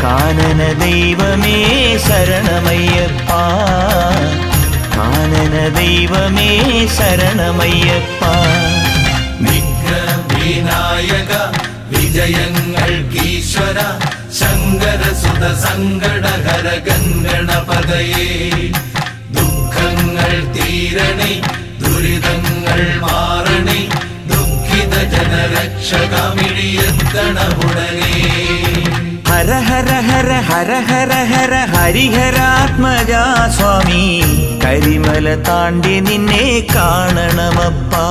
കാനന ദൈവമേ ശരണമയ്യപ്പ, കാനന ദൈവമേ ശരണമയ്യപ്പ. വിഘ്നവിനായക വിജയങ്ങൾക്കീശ്വര ശങ്കരസുത സങ്കടഹര ഗംഗണപതയേ. ദുഃഖങ്ങൾ തീരണേ ദുരിതങ്ങൾ മാറണേ ദുഃഖിത ജനരക്ഷകമിഴിയെത്തണമുടനേ. ഹര ഹര ഹര ഹര ഹര ഹര ഹരിഹരാത്മജാ സ്വാമി, കരിമല താണ്ടി നിന്നെ കാണണമപ്പാ.